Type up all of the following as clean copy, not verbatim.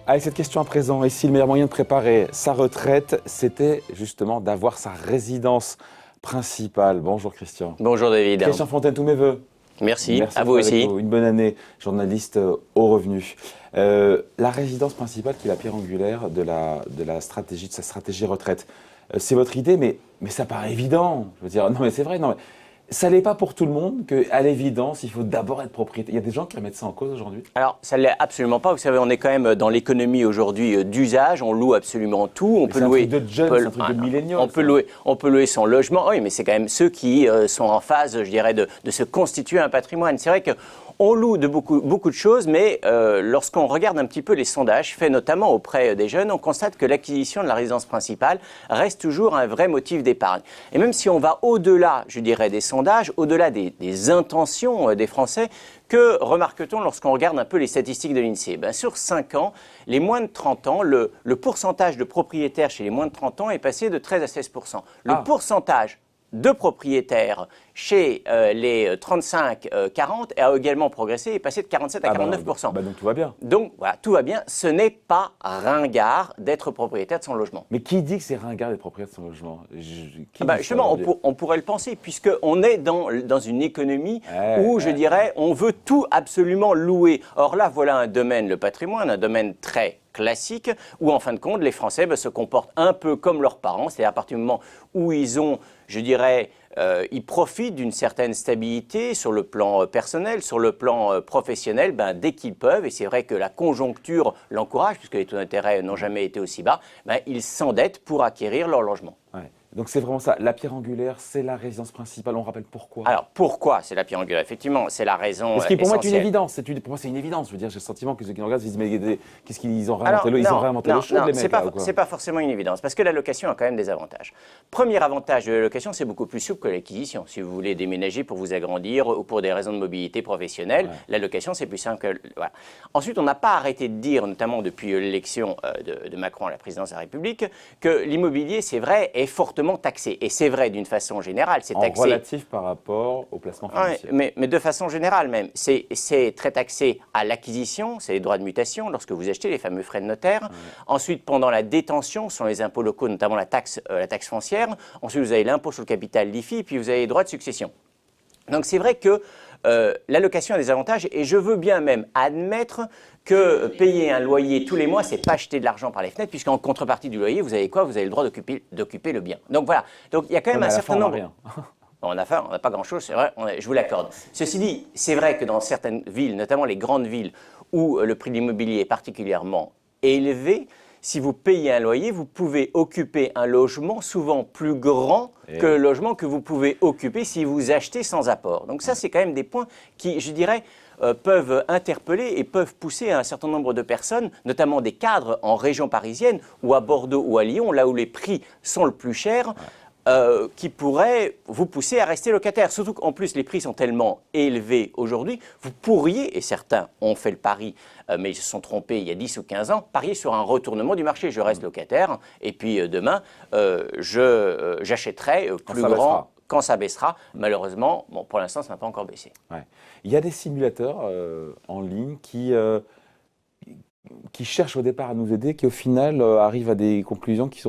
Allez, cette question à présent, et si le meilleur moyen de préparer sa retraite, c'était justement d'avoir sa résidence principale? Bonjour Christian. Bonjour David. Christian Fontaine, tous mes voeux. Merci à vous aussi. Une bonne année, journaliste au revenu. La résidence principale qui est la pierre angulaire de sa stratégie retraite. C'est votre idée, mais ça paraît évident. Je veux dire, non mais c'est vrai, non mais ça l'est pas pour tout le monde qu'à l'évidence, il faut d'abord être propriétaire. Il y a des gens qui remettent ça en cause aujourd'hui? Alors, ça ne l'est absolument pas. Vous savez, on est quand même dans l'économie aujourd'hui d'usage. On loue absolument tout. On peut louer. C'est un truc de jeunes, c'est un truc de milléniaux. On peut louer son logement. Oui, mais c'est quand même ceux qui sont en phase, je dirais, de se constituer un patrimoine. C'est vrai que on loue de beaucoup de choses, mais lorsqu'on regarde un petit peu les sondages faits notamment auprès des jeunes, on constate que l'acquisition de la résidence principale reste toujours un vrai motif d'épargne. Et même si on va au-delà, je dirais, des sondages, au-delà des intentions des Français, que remarque-t-on lorsqu'on regarde un peu les statistiques de l'INSEE? Sur 5 ans, les moins de 30 ans, le pourcentage de propriétaires chez les moins de 30 ans est passé de 13 à 16%. Le pourcentage de propriétaires chez les 35-40 a également progressé et est passé de 47 à 49%. Donc tout va bien. Donc voilà, tout va bien. Ce n'est pas ringard d'être propriétaire de son logement. Mais qui dit que c'est ringard d'être propriétaire de son logement? Justement, on pourrait le penser, puisqu'on est dans une économie où, je dirais, on veut tout absolument louer. Or là, voilà un domaine, le patrimoine, un domaine très classique, où en fin de compte, les Français se comportent un peu comme leurs parents, c'est-à-dire à partir du moment où ils ont, je dirais, ils profitent d'une certaine stabilité sur le plan personnel, sur le plan professionnel, dès qu'ils peuvent, et c'est vrai que la conjoncture l'encourage, puisque les taux d'intérêt n'ont jamais été aussi bas, ils s'endettent pour acquérir leur logement. Ouais. Donc c'est vraiment ça, la pierre angulaire, c'est la résidence principale, on rappelle pourquoi? Alors pourquoi c'est la pierre angulaire? Effectivement, c'est la raison Parce que pour moi, c'est une essentielle. évidence. Pour moi, c'est une évidence. Je veux dire, j'ai le sentiment que ceux qui nous regardent se disent, mais qu'est-ce qu'ils ont réinventé ils ont réinventé le show, les mecs, c'est pas forcément une évidence, parce que la location a quand même des avantages. Premier avantage de la location, c'est beaucoup plus souple que l'acquisition. Si vous voulez déménager pour vous agrandir ou pour des raisons de mobilité professionnelle, la location, c'est plus simple que... Voilà. Ensuite, on n'a pas arrêté de dire, notamment depuis l'élection de Macron à la présidence de la République, que l'immobilier, c'est vrai, est fortement taxé. Et c'est vrai d'une façon générale, c'est taxé. En relatif par rapport au placement financier. Mais de façon générale même, c'est très taxé à l'acquisition, c'est les droits de mutation lorsque vous achetez, les fameux frais de notaire. Ensuite, pendant la détention, ce sont les impôts locaux, notamment la taxe foncière. Ensuite, vous avez l'impôt sur le capital, l'IFI, puis vous avez les droits de succession. Donc c'est vrai que la location a des avantages et je veux bien même admettre que payer un loyer tous les mois, c'est pas jeter de l'argent par les fenêtres, puisqu'en contrepartie du loyer, vous avez quoi? Vous avez le droit d'occuper le bien. Donc voilà, donc il y a quand même un certain nombre... On n'a pas grand-chose, c'est vrai, je vous l'accorde. Ceci dit, c'est vrai que dans certaines villes, notamment les grandes villes, où le prix de l'immobilier est particulièrement élevé, si vous payez un loyer, vous pouvez occuper un logement souvent plus grand que le logement que vous pouvez occuper si vous achetez sans apport. Donc ça, c'est quand même des points qui, je dirais, peuvent interpeller et peuvent pousser un certain nombre de personnes, notamment des cadres en région parisienne ou à Bordeaux ou à Lyon, là où les prix sont le plus chers, qui pourraient vous pousser à rester locataire. Surtout qu'en plus, les prix sont tellement élevés aujourd'hui, vous pourriez, et certains ont fait le pari, mais ils se sont trompés il y a 10 ou 15 ans, parier sur un retournement du marché. Je reste locataire, et puis demain, j'achèterai plus grand quand ça baissera. Malheureusement, pour l'instant, ça n'a pas encore baissé. Ouais. Il y a des simulateurs en ligne qui cherchent au départ à nous aider, qui au final arrivent à des conclusions qui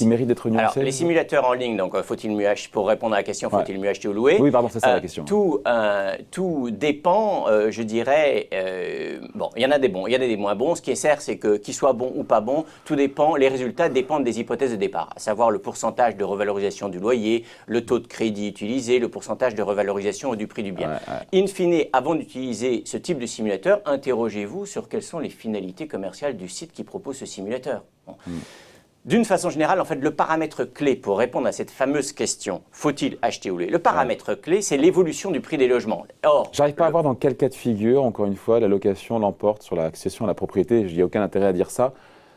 méritent d'être nuancées. Alors, les simulateurs en ligne, donc faut-il mieux acheter, pour répondre à la question, faut-il mieux acheter ou louer? Oui, pardon, c'est ça la question. Tout dépend, je dirais, il y en a des bons, il y en a des moins bons. Ce qui est certain, c'est que qu'ils soient bons ou pas bons, tout dépend, les résultats dépendent des hypothèses de départ, à savoir le pourcentage de revalorisation du loyer, le taux de crédit utilisé, le pourcentage de revalorisation du prix du bien. In fine, avant d'utiliser ce type de simulateur, interrogez-vous sur quelles sont les finalités commerciales du site qui propose ce simulateur. D'une façon générale, en fait, le paramètre clé pour répondre à cette fameuse question, faut-il acheter ou louer? Le paramètre clé, c'est l'évolution du prix des logements. Or, j'arrive pas à voir dans quel cas de figure, encore une fois, la location l'emporte sur l'accession à la propriété. Il n'y a aucun intérêt à dire ça,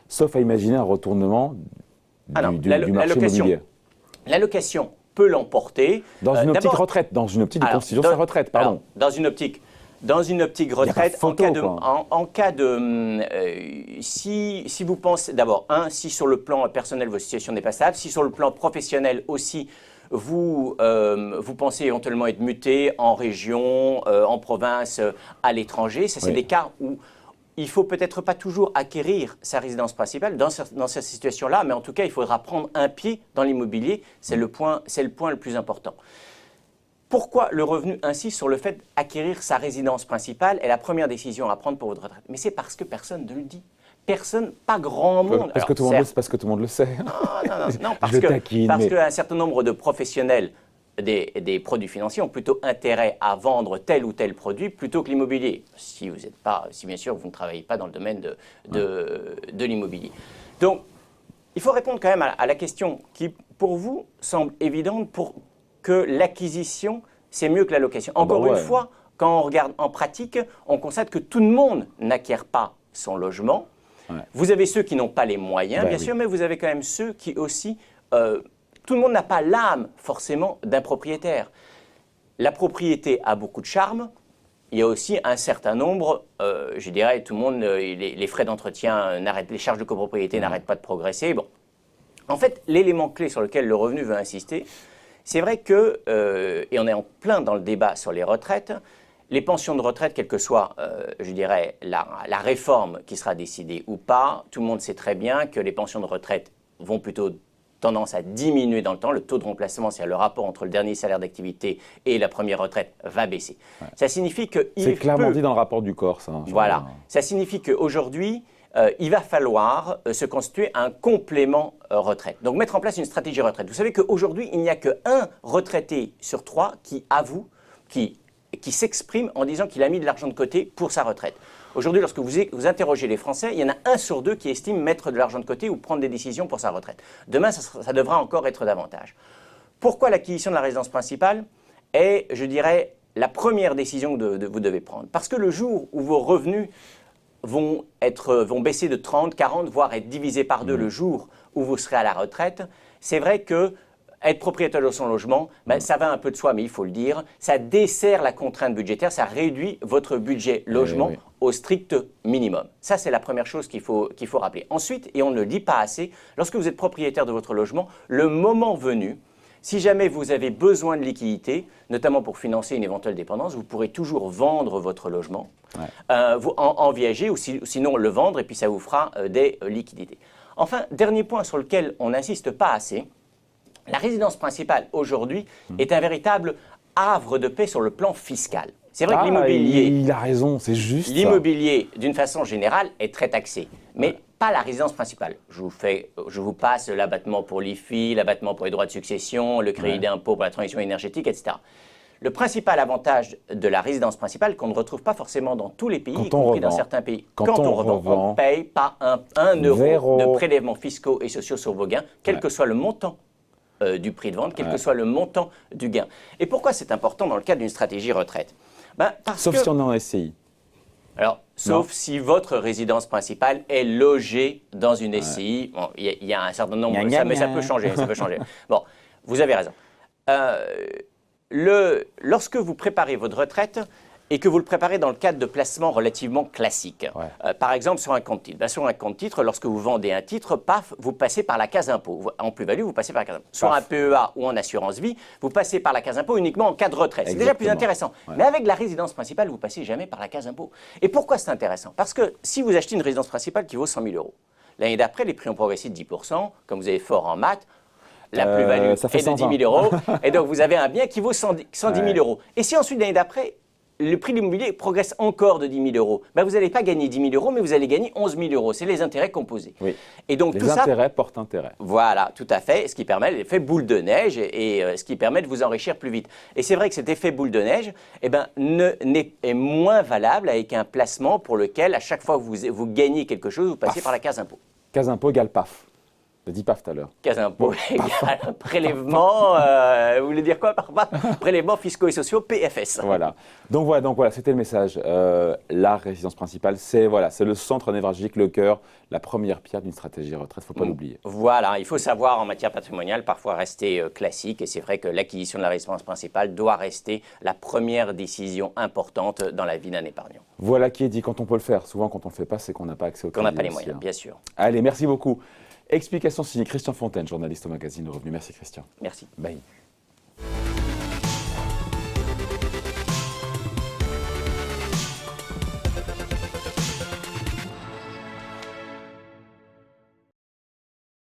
sauf à imaginer un retournement du marché immobilier. La location peut l'emporter. Dans une optique retraite, dans une optique de constitution de sa retraite, pardon. Dans une optique retraite, en cas de si vous pensez, d'abord, si sur le plan personnel, votre situation n'est pas stable, si sur le plan professionnel aussi, vous pensez éventuellement être muté en région, en province, à l'étranger. Ça, c'est des cas où il ne faut peut-être pas toujours acquérir sa résidence principale dans cette situation-là, mais en tout cas, il faudra prendre un pied dans l'immobilier. C'est le point le plus important. Pourquoi le revenu insiste sur le fait d'acquérir sa résidence principale est la première décision à prendre pour votre retraite? Mais c'est parce que personne ne le dit. Personne, pas grand monde. Parce que tout le monde le sait. Non, parce qu'un certain nombre de professionnels des produits financiers ont plutôt intérêt à vendre tel ou tel produit plutôt que l'immobilier, si bien sûr vous ne travaillez pas dans le domaine de l'immobilier. Donc, il faut répondre quand même à la question qui, pour vous, semble évidente, pour que l'acquisition, c'est mieux que la location. Encore une fois, quand on regarde en pratique, on constate que tout le monde n'acquiert pas son logement. Ouais. Vous avez ceux qui n'ont pas les moyens, bien sûr, mais vous avez quand même ceux qui aussi... tout le monde n'a pas l'âme, forcément, d'un propriétaire. La propriété a beaucoup de charme. Il y a aussi un certain nombre, je dirais, tout le monde, les frais d'entretien les charges de copropriété n'arrêtent pas de progresser. Bon. En fait, l'élément clé sur lequel le revenu veut insister, c'est vrai que, et on est en plein dans le débat sur les retraites, les pensions de retraite, quelle que soit, je dirais, la réforme qui sera décidée ou pas, tout le monde sait très bien que les pensions de retraite vont plutôt tendance à diminuer dans le temps. Le taux de remplacement, c'est-à-dire le rapport entre le dernier salaire d'activité et la première retraite, va baisser. Ouais. Ça signifie que... C'est clairement dit dans le rapport du corps, ça. Voilà. Ça signifie qu'aujourd'hui, il va falloir se constituer un complément retraite. Donc, mettre en place une stratégie retraite. Vous savez qu'aujourd'hui, il n'y a qu'un retraité sur 3 qui avoue, qui s'exprime en disant qu'il a mis de l'argent de côté pour sa retraite. Aujourd'hui, lorsque vous interrogez les Français, il y en a 1 sur 2 qui estime mettre de l'argent de côté ou prendre des décisions pour sa retraite. Demain, ça devra encore être davantage. Pourquoi l'acquisition de la résidence principale est, je dirais, la première décision que vous devez prendre? Parce que le jour où vos revenus vont baisser de 30, 40, voire être divisés par 2 le jour où vous serez à la retraite, c'est vrai que être propriétaire de son logement, ça va un peu de soi, mais il faut le dire, ça dessert la contrainte budgétaire, ça réduit votre budget logement au strict minimum. Ça, c'est la première chose qu'il faut rappeler. Ensuite, et on ne le dit pas assez, lorsque vous êtes propriétaire de votre logement, le moment venu, si jamais vous avez besoin de liquidité, notamment pour financer une éventuelle dépendance, vous pourrez toujours vendre votre logement, en viager ou sinon le vendre et puis ça vous fera des liquidités. Enfin, dernier point sur lequel on n'insiste pas assez, la résidence principale aujourd'hui est un véritable havre de paix sur le plan fiscal. C'est vrai que l'immobilier... Il a raison, c'est juste l'immobilier, d'une façon générale, est très taxé, mais pas la résidence principale. Je vous passe l'abattement pour l'IFI, l'abattement pour les droits de succession, le crédit d'impôt pour la transition énergétique, etc. Le principal avantage de la résidence principale, qu'on ne retrouve pas forcément dans tous les pays, y compris dans certains pays, quand on revend, on ne paye pas un euro de prélèvements fiscaux et sociaux sur vos gains, quel que soit le montant du prix de vente, quel que soit le montant du gain. Et pourquoi c'est important dans le cadre d'une stratégie retraite? Sauf si on est en SCI. Alors, sauf si votre résidence principale est logée dans une SCI. Bon, il y a un certain nombre, mais ça peut changer. Bon, vous avez raison. Lorsque vous préparez votre retraite et que vous le préparez dans le cadre de placements relativement classiques, par exemple sur un compte titre. Sur un compte titre, lorsque vous vendez un titre, paf, vous passez par la case impôt. En plus-value, vous passez par la case impôt. Sur un PEA ou en assurance vie, vous passez par la case impôt uniquement en cas de retraite. C'est déjà plus intéressant. Mais avec la résidence principale, vous ne passez jamais par la case impôt. Et pourquoi c'est intéressant? Parce que si vous achetez une résidence principale qui vaut 100 000 €, l'année d'après, les prix ont progressé de 10%, comme vous avez fort en maths, la plus-value est de 10 000 €, et donc vous avez un bien qui vaut 110 000 €. Et si ensuite, l'année d'après, le prix de l'immobilier progresse encore de 10 000 €, vous n'allez pas gagner 10 000 €, mais vous allez gagner 11 000 €. C'est les intérêts composés. Oui. Et donc, les intérêts portent intérêt. Voilà, tout à fait. Ce qui permet l'effet boule de neige et ce qui permet de vous enrichir plus vite. Et c'est vrai que cet effet boule de neige est moins valable avec un placement pour lequel, à chaque fois que vous gagnez quelque chose, vous passez par la case impôt. Case impôt égale PAF. Je dis PAF tout à l'heure. Case impôt égale prélèvement, vous voulez dire quoi par PAF? Prélèvements fiscaux et sociaux, PFS. Voilà. Donc voilà, c'était le message. La résidence principale, c'est le centre névralgique, le cœur, la première pierre d'une stratégie retraite, il ne faut pas l'oublier. Voilà, il faut savoir en matière patrimoniale parfois rester classique et c'est vrai que l'acquisition de la résidence principale doit rester la première décision importante dans la vie d'un épargnant. Voilà qui est dit quand on peut le faire. Souvent quand on ne le fait pas, c'est qu'on n'a pas accès au crédit. Qu'on n'a pas les moyens, bien sûr. Allez, merci beaucoup. Explication signée Christian Fontaine, journaliste au magazine Le Revenu. Merci Christian. Merci. Bye.